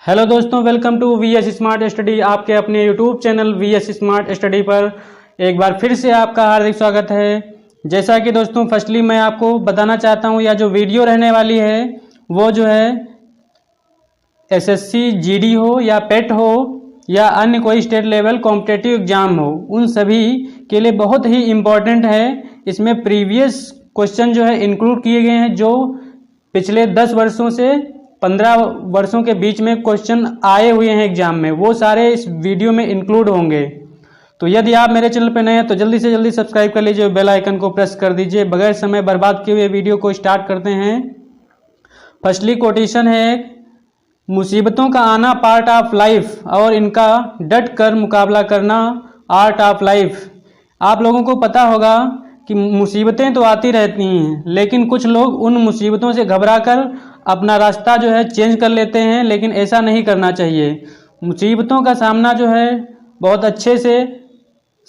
Hello दोस्तों, welcome to VS smart study. आपके अपने YouTube channel VS smart study पर एक बार फिर से आपका हार्दिक स्वागत है। जैसा कि दोस्तों फर्स्टली मैं आपको बताना चाहता हूं, या जो वीडियो रहने वाली है वो जो है एसएससी जीडी हो या पेट हो या अन्य कोई स्टेट लेवल कॉम्पिटिटिव एग्जाम हो, उन सभी के लिए बहुत ही इम्पोर्टेंट है। इसमें प्रीवियस क्वेश्चन जो है इंक्लूड किए गए हैं, जो पिछले 10 वर्षों से 15 वर्षों के बीच में क्वेश्चन आए हुए हैं एग्जाम में, वो सारे इस वीडियो में इंक्लूड होंगे। तो यदि आप मेरे चैनल पर नए हैं तो जल्दी से जल्दी सब्सक्राइब कर लीजिए, बेल आइकन को प्रेस कर दीजिए। बगैर समय बर्बाद किए हुए वीडियो को स्टार्ट करते हैं। फर्स्टली कोटेशन है, मुसीबतों का आना पार्ट ऑफ लाइफ और इनका डट कर मुकाबला करना आर्ट ऑफ लाइफ। आप लोगों को पता होगा कि मुसीबतें तो आती रहती हैं, लेकिन कुछ लोग उन मुसीबतों से घबराकर अपना रास्ता जो है चेंज कर लेते हैं, लेकिन ऐसा नहीं करना चाहिए। मुसीबतों का सामना जो है बहुत अच्छे से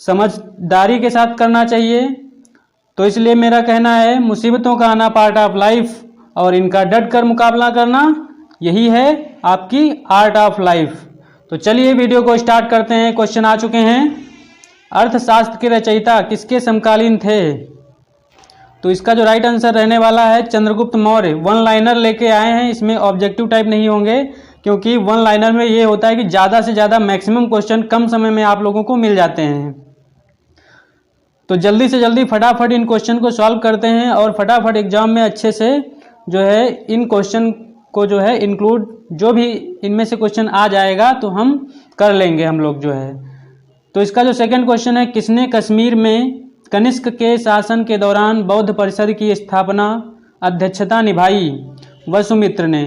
समझदारी के साथ करना चाहिए। तो इसलिए मेरा कहना है, मुसीबतों का आना पार्ट ऑफ लाइफ और इनका डट कर मुकाबला करना, यही है आपकी आर्ट ऑफ लाइफ। तो चलिए वीडियो को स्टार्ट करते हैं। क्वेश्चन आ चुके हैं। अर्थशास्त्र के रचयिता किसके समकालीन थे? तो इसका जो राइट आंसर रहने वाला है चंद्रगुप्त मौर्य। वन लाइनर लेके आए हैं, इसमें ऑब्जेक्टिव टाइप नहीं होंगे, क्योंकि वन लाइनर में ये होता है कि ज़्यादा से ज़्यादा मैक्सिमम क्वेश्चन कम समय में आप लोगों को मिल जाते हैं। तो जल्दी से जल्दी फटाफट इन क्वेश्चन को सॉल्व करते हैं और फटाफट एग्जाम में अच्छे से जो है इन क्वेश्चन को जो है इंक्लूड, जो भी इनमें से क्वेश्चन आ जाएगा तो हम कर लेंगे हम लोग जो है। तो इसका जो सेकंड क्वेश्चन है, किसने कश्मीर में कनिष्क के शासन के दौरान बौद्ध परिषद की स्थापना अध्यक्षता निभाई? वसुमित्र ने।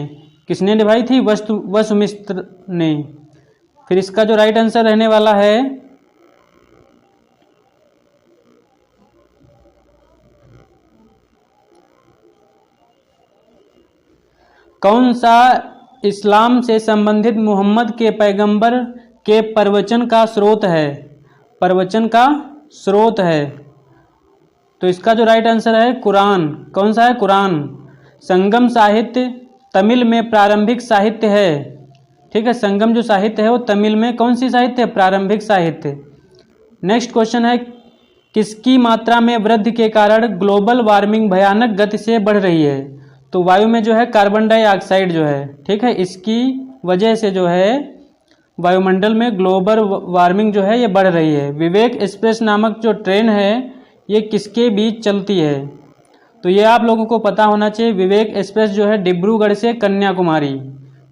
किसने निभाई थी? वसुमित्र ने। फिर इसका जो राइट आंसर रहने वाला है कौन सा इस्लाम से संबंधित मोहम्मद के पैगंबर के प्रवचन का स्रोत है? प्रवचन का स्रोत है। तो इसका जो राइट आंसर है कुरान। कौन सा है? कुरान। संगम साहित्य तमिल में प्रारंभिक साहित्य है। ठीक है, संगम जो साहित्य है वो तमिल में कौन सी साहित्य है? प्रारंभिक साहित्य। नेक्स्ट क्वेश्चन है, किसकी मात्रा में वृद्धि के कारण ग्लोबल वार्मिंग भयानक गति से बढ़ रही है? तो वायु में जो है कार्बन डाइऑक्साइड जो है, ठीक है, इसकी वजह से जो है वायुमंडल में ग्लोबल वार्मिंग जो है ये बढ़ रही है। विवेक एक्सप्रेस नामक जो ट्रेन है ये किसके बीच चलती है? तो ये आप लोगों को पता होना चाहिए। विवेक एक्सप्रेस जो है डिब्रूगढ़ से कन्याकुमारी,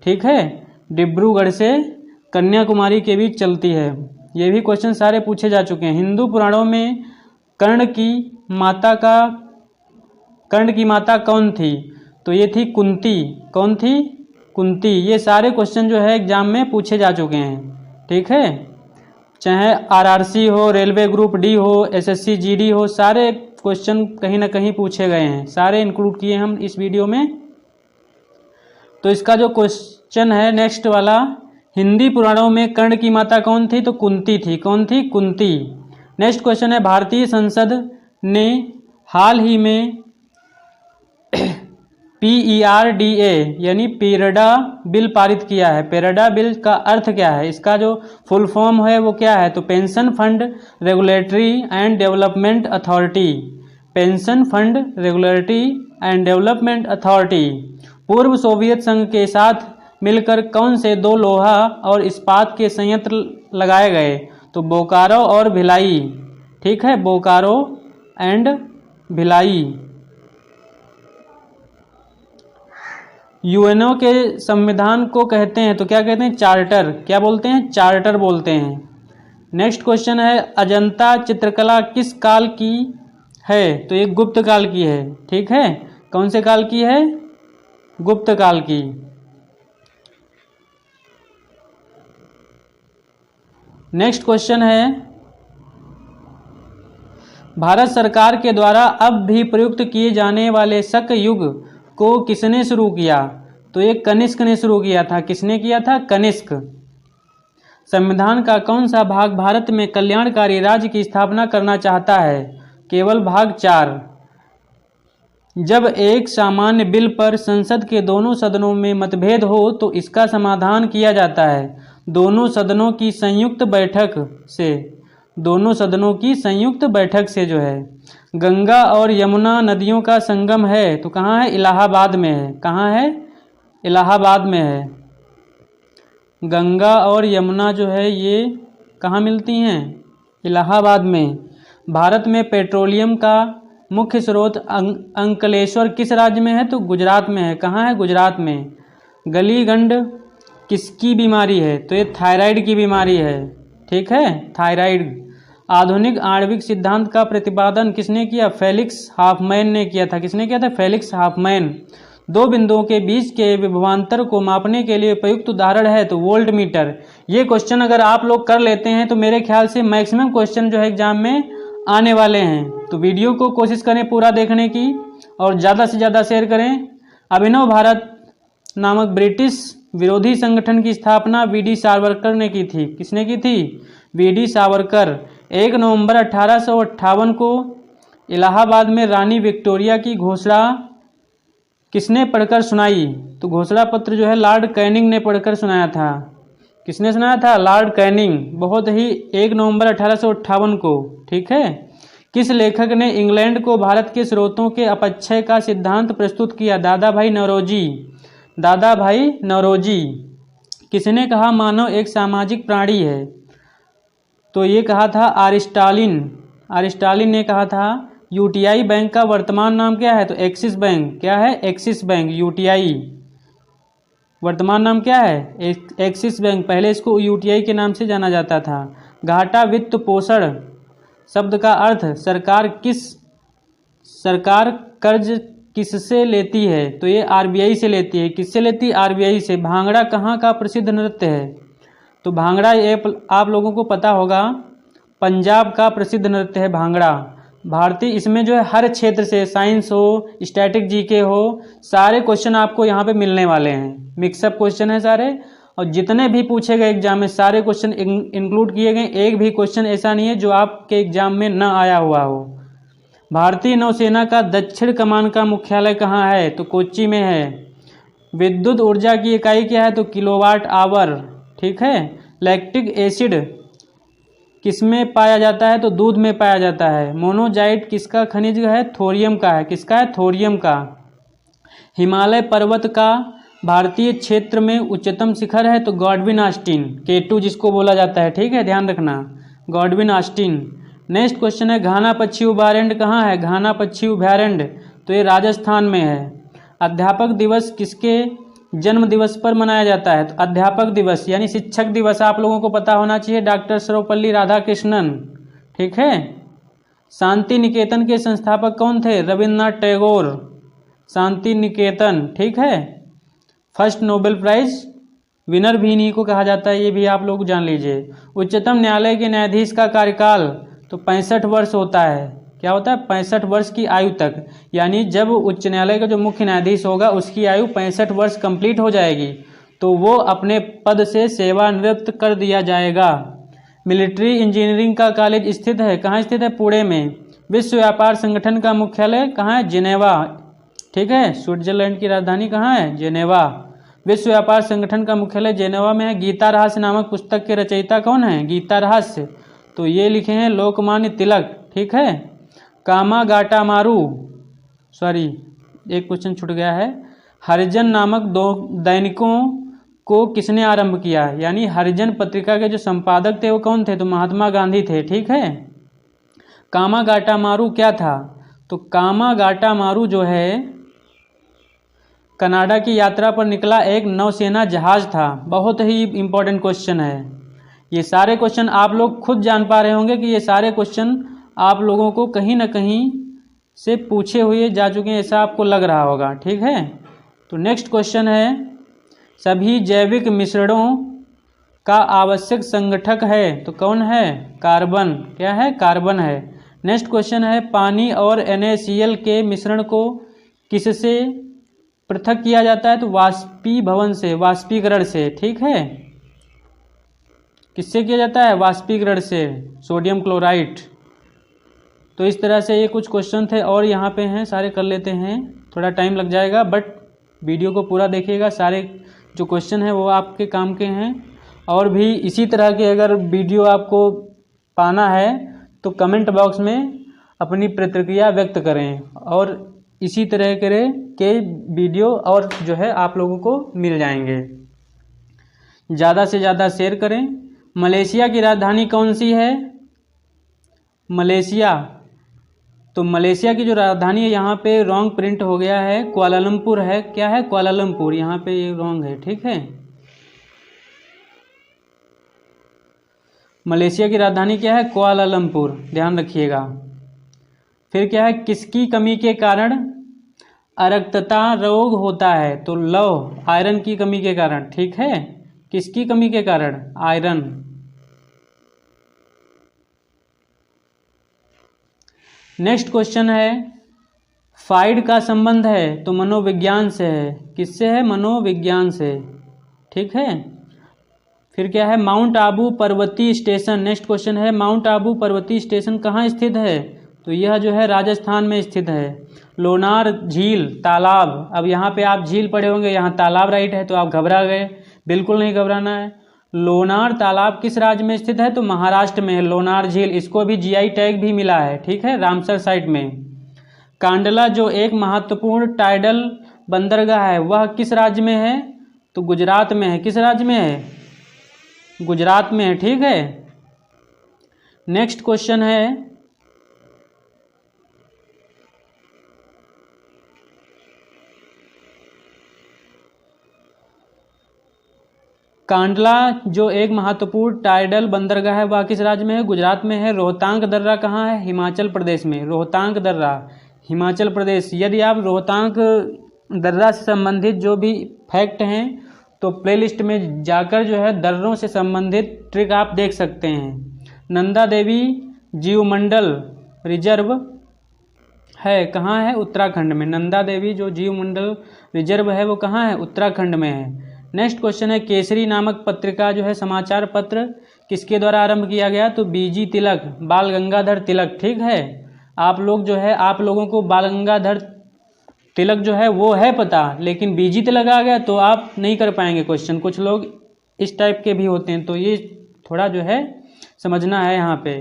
ठीक है, डिब्रूगढ़ से कन्याकुमारी के बीच चलती है। ये भी क्वेश्चन सारे पूछे जा चुके हैं। हिंदू पुराणों में कर्ण की माता कौन थी? तो ये थी कुंती। कौन थी? कुंती। ये सारे क्वेश्चन जो है एग्जाम में पूछे जा चुके हैं, ठीक है, चाहे आरआरसी हो, रेलवे ग्रुप डी हो, एसएससी जीडी हो, सारे क्वेश्चन कहीं ना कहीं पूछे गए हैं, सारे इंक्लूड किए हम इस वीडियो में। तो इसका जो क्वेश्चन है नेक्स्ट वाला, हिंदी पुराणों में कर्ण की माता कौन थी? तो कुंती थी। कौन थी? कुंती। नेक्स्ट क्वेश्चन है, भारतीय संसद ने हाल ही में PERDA यानी पेरडा बिल पारित किया है। पेरडा बिल का अर्थ क्या है? इसका जो फुल फॉर्म है वो क्या है? तो pension fund regulatory and development authority. Pension fund regulatory and development authority. पूर्व सोवियत संघ के साथ मिलकर कौन से दो लोहा और इस्पात के संयंत्र लगाए गए? तो बोकारो और भिलाई, ठीक है, बोकारो एंड भिलाई। यूएनओ के संविधान को कहते हैं तो क्या कहते हैं? चार्टर। क्या बोलते हैं? चार्टर बोलते हैं। नेक्स्ट क्वेश्चन है, अजंता चित्रकला किस काल की है? तो ये गुप्त काल की है, ठीक है। कौन से काल की है? गुप्त काल की। नेक्स्ट क्वेश्चन है, भारत सरकार के द्वारा अब भी प्रयुक्त किए जाने वाले शक युग को किसने शुरू किया? तो ये कनिष्क ने शुरू किया था। किसने किया था? कनिष्क। संविधान का कौन सा भाग भारत में कल्याणकारी राज्य की स्थापना करना चाहता है? केवल भाग 4। जब एक सामान्य बिल पर संसद के दोनों सदनों में मतभेद हो तो इसका समाधान किया जाता है दोनों सदनों की संयुक्त बैठक से। दोनों सदनों की संयुक्त बैठक से जो है। गंगा और यमुना नदियों का संगम है तो कहाँ है? इलाहाबाद में है। कहाँ है? इलाहाबाद में है। गंगा और यमुना जो है ये कहाँ मिलती हैं? इलाहाबाद में। भारत में पेट्रोलियम का मुख्य स्रोत अंकलेश्वर किस राज्य में है? तो गुजरात में है। कहाँ है? गुजरात में। गलीगंड किसकी बीमारी है? तो ये थायराइड की बीमारी है। ठीक है, थायराइड। आधुनिक आणविक सिद्धांत का प्रतिपादन किसने किया? फेलिक्स हाफमैन ने किया था। किसने किया था? Felix Hopman. दो बिंदुओं के बीच के विभवांतर को मापने के लिए उपयुक्त उदाहरण है तो वोल्ट मीटर। ये क्वेश्चन अगर आप लोग कर लेते हैं तो मेरे ख्याल से मैक्सिमम क्वेश्चन जो है एग्जाम में आने वाले हैं। तो वीडियो को कोशिश करें पूरा देखने की और ज़्यादा से ज़्यादा शेयर करें। अभिनव भारत नामक ब्रिटिश विरोधी संगठन की स्थापना वी.डी. सावरकर ने की थी। किसने की थी? वी.डी. सावरकर। 1 नवंबर 1858 को इलाहाबाद में रानी विक्टोरिया की घोषणा किसने पढ़कर सुनाई? तो घोषणा पत्र जो है लॉर्ड कैनिंग ने पढ़कर सुनाया था। किसने सुनाया था? Lord Canning. बहुत ही 1 नवंबर 1858 को। ठीक है। किस लेखक ने इंग्लैंड को भारत के स्रोतों के अपक्षय का सिद्धांत प्रस्तुत किया? दादा भाई नौरोजी। दादा भाई नौरोजी। किसने कहा मानव एक सामाजिक प्राणी है? तो ये कहा था अरिस्टालिन। अरिस्टालिन ने कहा था। यूटीआई बैंक का वर्तमान नाम क्या है? तो एक्सिस बैंक। क्या है? Axis bank. यूटीआई वर्तमान नाम क्या है? Axis bank. पहले इसको यूटीआई के नाम से जाना जाता था। घाटा वित्त पोषण शब्द का अर्थ सरकार कर्ज किससे लेती है? तो ये आरबीआई से लेती है। किससे लेती है? आरबीआई से। भांगड़ा कहाँ का प्रसिद्ध नृत्य है? तो भांगड़ा ये आप लोगों को पता होगा पंजाब का प्रसिद्ध नृत्य है भांगड़ा। भारतीय इसमें जो है हर क्षेत्र से साइंस हो, स्टैटिक जीके हो, सारे क्वेश्चन आपको यहाँ पे मिलने वाले हैं। मिक्सअप क्वेश्चन है सारे और जितने भी पूछे गए एग्जाम में सारे क्वेश्चन इंक्लूड किए गए। एक भी क्वेश्चन ऐसा नहीं है जो आपके एग्जाम में न आया हुआ हो। भारतीय नौसेना का दक्षिण कमान का मुख्यालय कहाँ है? तो कोच्चि में है। विद्युत ऊर्जा की इकाई क्या है? तो किलोवाट आवर। ठीक है। लैक्टिक एसिड किसमें पाया जाता है? तो दूध में पाया जाता है। मोनोजाइट किसका खनिज है? थोरियम का है। किसका है? थोरियम का। हिमालय पर्वत का भारतीय क्षेत्र में उच्चतम शिखर है तो गॉडविन ऑस्टिन, K2 जिसको बोला जाता है। ठीक है, ध्यान रखना, गॉडविन ऑस्टिन। नेक्स्ट क्वेश्चन है घाना पक्षी अभयारण्य कहाँ है? घाना पक्षी अभयारण्य तो ये राजस्थान में है। अध्यापक दिवस किसके जन्म दिवस पर मनाया जाता है? तो अध्यापक दिवस यानी शिक्षक दिवस आप लोगों को पता होना चाहिए, डॉक्टर सर्वपल्ली राधाकृष्णन। ठीक है। शांति निकेतन के संस्थापक कौन थे? रविन्द्रनाथ टैगोर। शांति निकेतन। ठीक है। फर्स्ट नोबेल प्राइज विनर भी इन्हीं को कहा जाता है, ये भी आप लोग जान लीजिए। उच्चतम न्यायालय के न्यायाधीश का कार्यकाल तो 65 वर्ष होता है। क्या होता है? 65 वर्ष की आयु तक, यानी जब उच्च न्यायालय का जो मुख्य न्यायाधीश होगा उसकी आयु 65 वर्ष कंप्लीट हो जाएगी तो वो अपने पद से सेवानिवृत्त कर दिया जाएगा। मिलिट्री इंजीनियरिंग का कॉलेज स्थित है, कहाँ स्थित है? पुणे में। विश्व व्यापार संगठन का मुख्यालय कहाँ है? जिनेवा। ठीक है। स्विट्जरलैंड की राजधानी कहाँ है? जिनेवा। विश्व व्यापार संगठन का मुख्यालय जिनेवा में है। गीता रहस्य नामक पुस्तक के रचयिता कौन है? गीता रहस्य तो ये लिखे हैं लोकमान्य तिलक। ठीक है। कामागाटामारू, सॉरी एक क्वेश्चन छूट गया है। हरिजन नामक दो दैनिकों को किसने आरंभ किया? यानी हरिजन पत्रिका के जो संपादक थे वो कौन थे? तो महात्मा गांधी थे। ठीक है। कामागाटामारू क्या था? तो कामागाटामारू जो है कनाडा की यात्रा पर निकला एक नौसेना जहाज था। बहुत ही इंपॉर्टेंट क्वेश्चन है। ये सारे क्वेश्चन आप लोग खुद जान पा रहे होंगे कि ये सारे क्वेश्चन आप लोगों को कहीं ना कहीं से पूछे हुए जा चुके हैं, ऐसा आपको लग रहा होगा। ठीक है। तो नेक्स्ट क्वेश्चन है सभी जैविक मिश्रणों का आवश्यक संगठक है तो कौन है? कार्बन। क्या है? कार्बन है। नेक्स्ट क्वेश्चन है पानी और NaCl के मिश्रण को किससे पृथक किया जाता है? तो वाष्पीभवन से, वाष्पीकरण से। ठीक है। किससे किया जाता है? वाष्पीकरण से। Sodium chloride. तो इस तरह से ये कुछ क्वेश्चन थे और यहाँ पे हैं, सारे कर लेते हैं, थोड़ा टाइम लग जाएगा बट वीडियो को पूरा देखिएगा। सारे जो क्वेश्चन हैं वो आपके काम के हैं। और भी इसी तरह के अगर वीडियो आपको पाना है तो कमेंट बॉक्स में अपनी प्रतिक्रिया व्यक्त करें और इसी तरह के वीडियो और जो है आप लोगों को मिल जाएंगे। ज़्यादा से ज़्यादा शेयर करें। मलेशिया की राजधानी कौन सी है? मलेशिया, तो मलेशिया की जो राजधानी है यहाँ पे रॉन्ग प्रिंट हो गया है, कुआलालंपुर है। क्या है? कुआलालंपुर, यहाँ पे ये रॉन्ग है, ठीक है। मलेशिया की राजधानी क्या है? कुआलालंपुर, ध्यान रखिएगा। फिर क्या है? किसकी कमी के कारण अरक्तता रोग होता है? तो लौह, आयरन की कमी के कारण, ठीक है। किसकी कमी के कारण? आयरन। नेक्स्ट क्वेश्चन है, फाइड का संबंध है तो मनोविज्ञान से है। किससे है? मनोविज्ञान से, ठीक है। फिर क्या है? माउंट आबू पर्वतीय स्टेशन। नेक्स्ट क्वेश्चन है, माउंट आबू पर्वतीय स्टेशन कहाँ स्थित है? तो यह जो है राजस्थान में स्थित है। लोनार झील, तालाब, अब यहाँ पे आप झील पढ़े होंगे, यहाँ तालाब राइट है तो आप घबरा गए, बिल्कुल नहीं घबराना है। लोनार तालाब किस राज्य में स्थित है? तो महाराष्ट्र में है लोनार झील। इसको भी जीआई टैग भी मिला है, ठीक है, रामसर साइट में। कांडला जो एक महत्वपूर्ण टाइडल बंदरगाह है वह किस राज्य में है? तो गुजरात में है। किस राज्य में है? गुजरात में है, ठीक है। नेक्स्ट क्वेश्चन है, कांडला जो एक महत्वपूर्ण टाइडल बंदरगाह है वह किस राज्य में है? गुजरात में है। रोहतांग दर्रा कहाँ है? हिमाचल प्रदेश में। रोहतांग दर्रा, हिमाचल प्रदेश। यदि आप रोहतांग दर्रा से संबंधित जो भी फैक्ट हैं तो प्लेलिस्ट में जाकर जो है दर्रों से संबंधित ट्रिक आप देख सकते हैं। नंदा देवी जीवमंडल रिजर्व है, कहाँ है? उत्तराखंड में। नंदा देवी जो जीवमंडल रिजर्व है वो कहाँ है? उत्तराखंड में है। नेक्स्ट क्वेश्चन है, केसरी नामक पत्रिका जो है समाचार पत्र किसके द्वारा आरंभ किया गया? तो बीजी तिलक, बाल गंगाधर तिलक, ठीक है। आप लोग जो है, आप लोगों को बाल गंगाधर तिलक जो है वो है पता, लेकिन बीजी तिलक आ गया तो आप नहीं कर पाएंगे क्वेश्चन। कुछ लोग इस टाइप के भी होते हैं, तो ये थोड़ा जो है समझना है यहाँ पे।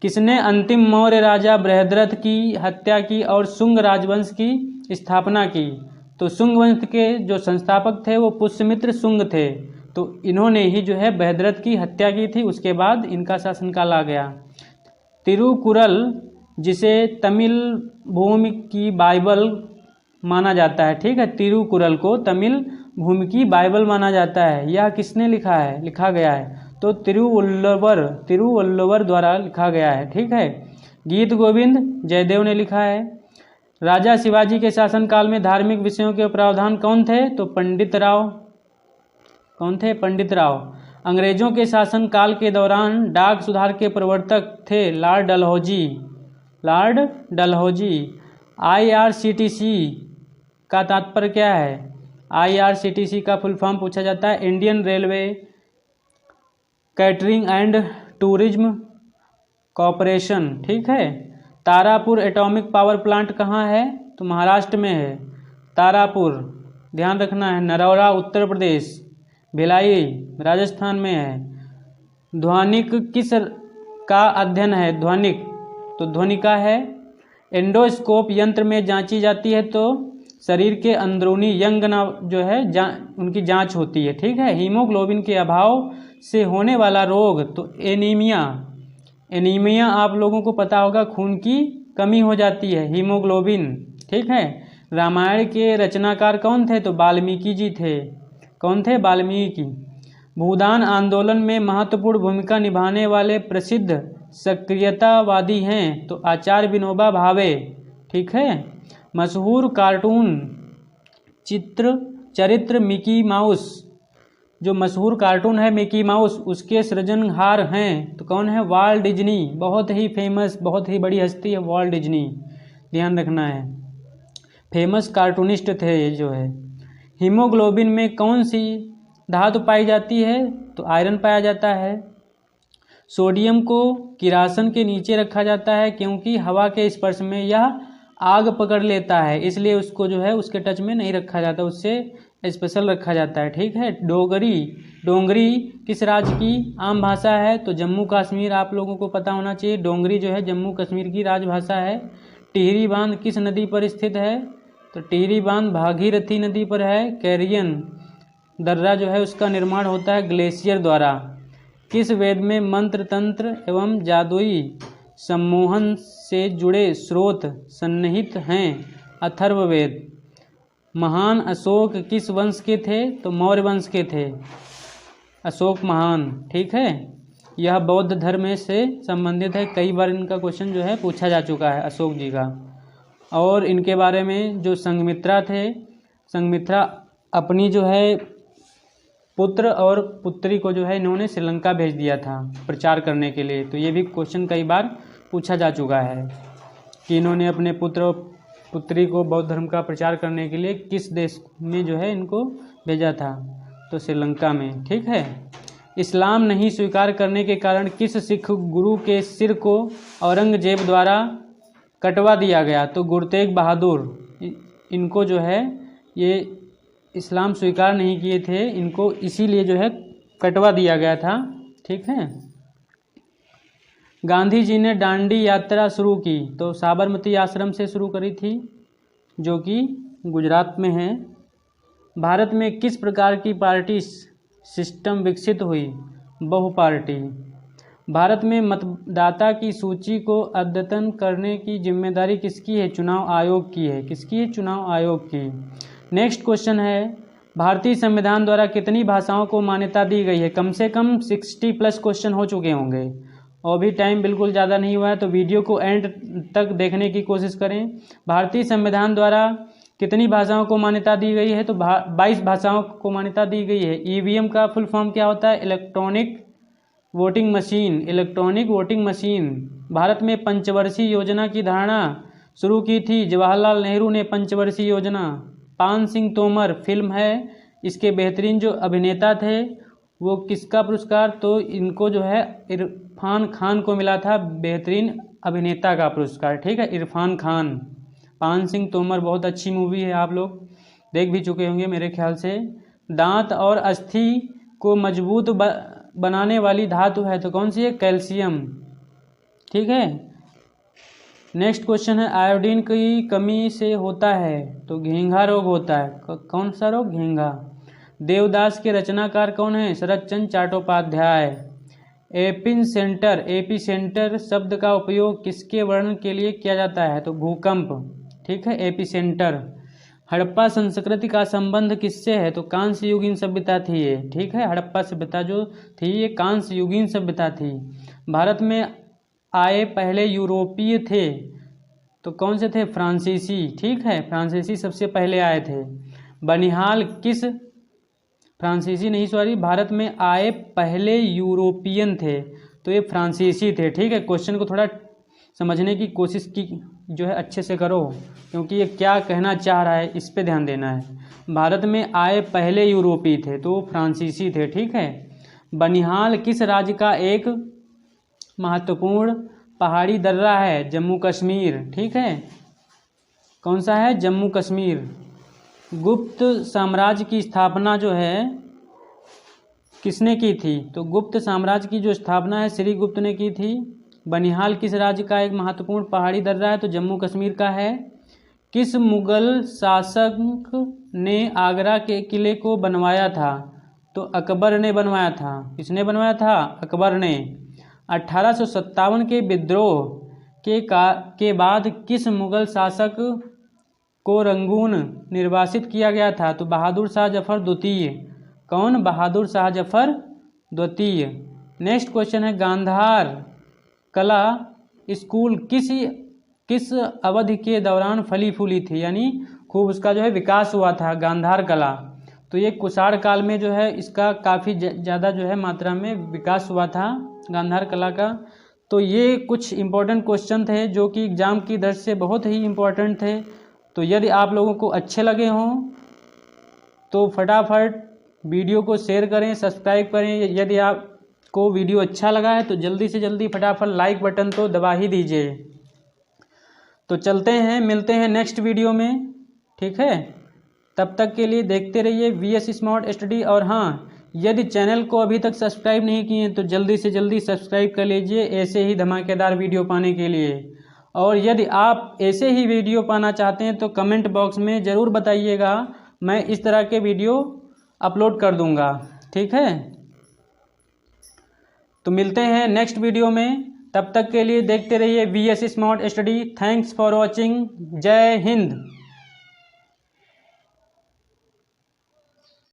किसने अंतिम मौर्य राजा बृहद्रथ की हत्या की और शुंग राजवंश की स्थापना की? तो शुंग वंश के जो संस्थापक थे वो पुष्यमित्र शुंग थे, तो इन्होंने ही जो है बृहद्रथ की हत्या की थी, उसके बाद इनका शासनकाल आ गया। तिरुकुरल जिसे तमिल भूमि की बाइबल माना जाता है, ठीक है, तिरुकुरल को तमिल भूमि की बाइबल माना जाता है, यह किसने लिखा है? लिखा गया है? तो तिरुवल्लुवर द्वारा लिखा गया है, ठीक है। गीत गोविंद जयदेव ने लिखा है। राजा शिवाजी के शासनकाल में धार्मिक विषयों के प्रावधान कौन थे? तो पंडित राव। कौन थे? पंडित राव। अंग्रेजों के शासनकाल के दौरान डाक सुधार के प्रवर्तक थे Lord Dalhousie. Lord Dalhousie. IRCTC का तात्पर्य क्या है? IRCTC का फुल फॉर्म पूछा जाता है Indian railway catering and tourism corporation, ठीक है। तारापुर एटॉमिक पावर प्लांट कहाँ है? तो महाराष्ट्र में है, तारापुर, ध्यान रखना है। नरौरा उत्तर प्रदेश। भिलाई राजस्थान में है। ध्वनिक किस का अध्ययन है? ध्वनिक, तो ध्वनिका है। एंडोस्कोप यंत्र में जांची जाती है तो शरीर के अंदरूनी यंग जो है उनकी जांच होती है, ठीक है। हीमोग्लोबिन के अभाव से होने वाला रोग, तो एनीमिया। एनीमिया आप लोगों को पता होगा, खून की कमी हो जाती है, हीमोग्लोबिन, ठीक है। रामायण के रचनाकार कौन थे? तो वाल्मीकि जी थे। कौन थे? वाल्मीकि। भूदान आंदोलन में महत्वपूर्ण भूमिका निभाने वाले प्रसिद्ध सक्रियतावादी हैं तो आचार्य विनोबा भावे, ठीक है। मशहूर कार्टून चरित्र मिकी माउस, जो मशहूर कार्टून है मिकी माउस, उसके सृजनहार हैं तो कौन है? Walt Disney. बहुत ही फेमस, बहुत ही बड़ी हस्ती है वॉल्ट डिज्नी, ध्यान रखना है। फेमस कार्टूनिस्ट थे ये जो है। हीमोग्लोबिन में कौन सी धातु पाई जाती है? तो आयरन पाया जाता है। सोडियम को किरासन के नीचे रखा जाता है क्योंकि हवा के स्पर्श में यह आग पकड़ लेता है, इसलिए उसको जो है उसके टच में नहीं रखा जाता, उससे स्पेशल रखा जाता है। ठीक है। डोंगरी किस राज्य की आम भाषा है? तो जम्मू कश्मीर, आप लोगों को पता होना चाहिए, डोंगरी जो है जम्मू कश्मीर की राजभाषा है। टिहरी बांध किस नदी पर स्थित है? तो टिहरी बांध भागीरथी नदी पर है। कैरियन दर्रा जो है उसका निर्माण होता है ग्लेशियर द्वारा। किस वेद में मंत्र तंत्र एवं जादुई सम्मोहन से जुड़े स्रोत सन्निहित हैं? अथर्ववेद। महान अशोक किस वंश के थे? तो मौर्य वंश के थे, अशोक महान। ठीक है। यह बौद्ध धर्म से संबंधित है, कई बार इनका क्वेश्चन जो है पूछा जा चुका है अशोक जी का। और इनके बारे में जो संघमित्रा थे, संघमित्रा अपनी जो है पुत्र और पुत्री को जो है इन्होंने श्रीलंका भेज दिया था प्रचार करने के लिए। तो ये भी क्वेश्चन कई बार पूछा जा चुका है कि इन्होंने अपने पुत्र और पुत्री को बौद्ध धर्म का प्रचार करने के लिए किस देश में जो है इनको भेजा था? तो श्रीलंका में। ठीक है। इस्लाम नहीं स्वीकार करने के कारण किस सिख गुरु के सिर को औरंगजेब द्वारा कटवा दिया गया? तो गुरु तेग बहादुर, इनको जो है ये इस्लाम स्वीकार नहीं किए थे, इनको इसीलिए जो है कटवा दिया गया था। ठीक है। गांधी जी ने दांडी यात्रा शुरू की तो साबरमती आश्रम से शुरू करी थी, जो कि गुजरात में है। भारत में किस प्रकार की पार्टी सिस्टम विकसित हुई? बहुपार्टी। भारत में मतदाता की सूची को अद्यतन करने की जिम्मेदारी किसकी है? चुनाव आयोग की है। किसकी है? चुनाव आयोग की। नेक्स्ट क्वेश्चन है, भारतीय संविधान द्वारा कितनी भाषाओं को मान्यता दी गई है? कम से कम 60+ क्वेश्चन हो चुके होंगे और भी टाइम बिल्कुल ज़्यादा नहीं हुआ है, तो वीडियो को एंड तक देखने की कोशिश करें। भारतीय संविधान द्वारा कितनी भाषाओं को मान्यता दी गई है? तो 22 भाषाओं को मान्यता दी गई है। ईवीएम का फुल फॉर्म क्या होता है? Electronic voting machine. Electronic voting machine. Bharat में पंचवर्षीय योजना की धारणा शुरू की थी जवाहरलाल नेहरू ने। पंचवर्षीय योजना। पान सिंह तोमर फिल्म है, इसके बेहतरीन जो अभिनेता थे वो किसका पुरस्कार? तो इनको जो है इरफान खान को मिला था बेहतरीन अभिनेता का पुरस्कार। ठीक है। इरफान खान। पान सिंह तोमर बहुत अच्छी मूवी है, आप लोग देख भी चुके होंगे मेरे ख्याल से। दांत और अस्थि को मजबूत बनाने वाली धातु है तो कौन सी है? कैल्शियम। ठीक है। नेक्स्ट क्वेश्चन है, आयोडीन की कमी से होता है तो घेंघा रोग होता है। कौन सा रोग? घेंघा। देवदास के रचनाकार कौन है? शरद चंद्र चट्टोपाध्याय। एपीसेंटर शब्द का उपयोग किसके वर्णन के लिए किया जाता है? तो भूकंप। ठीक है। एपीसेंटर। हड़प्पा संस्कृति का संबंध किससे है? तो कांस्य युगीन सभ्यता थी ये। ठीक है। हड़प्पा सभ्यता जो थी ये कांस्य युगीन सभ्यता थी। भारत में आए पहले यूरोपीय थे तो कौन से थे? फ्रांसीसी। ठीक है। फ्रांसीसी सबसे पहले आए थे। बनिहाल किस फ्रांसीसी नहीं, सॉरी, भारत में आए पहले यूरोपियन थे तो ये फ्रांसीसी थे। ठीक है। क्वेश्चन को थोड़ा समझने की कोशिश की जो है अच्छे से करो, क्योंकि ये क्या कहना चाह रहा है इस पे ध्यान देना है। भारत में आए पहले यूरोपीय थे तो फ्रांसीसी थे। ठीक है। बनिहाल किस राज्य का एक महत्वपूर्ण पहाड़ी दर्रा है? जम्मू कश्मीर। ठीक है। कौन सा है? जम्मू कश्मीर। गुप्त साम्राज्य की स्थापना जो है किसने की थी? तो गुप्त साम्राज्य की जो स्थापना है श्री गुप्त ने की थी। बनिहाल किस राज्य का एक महत्वपूर्ण पहाड़ी दर्रा है? तो जम्मू कश्मीर का है। किस मुगल शासक ने आगरा के किले को बनवाया था? तो अकबर ने बनवाया था। किसने बनवाया था? अकबर ने। 1857 के विद्रोह के बाद किस मुगल शासक को रंगून निर्वासित किया गया था? तो बहादुर शाह जफर द्वितीय। कौन? बहादुर शाह जफर द्वितीय। नेक्स्ट क्वेश्चन है, गांधार कला स्कूल किस अवधि के दौरान फली फूली थी, यानी खूब उसका जो है विकास हुआ था गांधार कला? तो ये कुषाण काल में जो है इसका काफ़ी ज़्यादा जो है मात्रा में विकास हुआ था गांधार कला का। तो ये कुछ इम्पोर्टेंट क्वेश्चन थे जो कि एग्ज़ाम की दृष्टि से बहुत ही इम्पोर्टेंट थे। तो यदि आप लोगों को अच्छे लगे हों तो फटाफट वीडियो को शेयर करें, सब्सक्राइब करें। यदि आप को वीडियो अच्छा लगा है तो जल्दी से जल्दी फटाफट लाइक बटन तो दबा ही दीजिए। तो चलते हैं, मिलते हैं नेक्स्ट वीडियो में, ठीक है। तब तक के लिए देखते रहिए VS स्मार्ट स्टडी। और हाँ, यदि चैनल को अभी तक सब्सक्राइब नहीं किए तो जल्दी से जल्दी सब्सक्राइब कर लीजिए ऐसे ही धमाकेदार वीडियो पाने के लिए। और यदि आप ऐसे ही वीडियो पाना चाहते हैं तो कमेंट बॉक्स में ज़रूर बताइएगा, मैं इस तरह के वीडियो अपलोड कर दूंगा, ठीक है। तो मिलते हैं नेक्स्ट वीडियो में, तब तक के लिए देखते रहिए VS smart study. Thanks for watching. जय हिंद।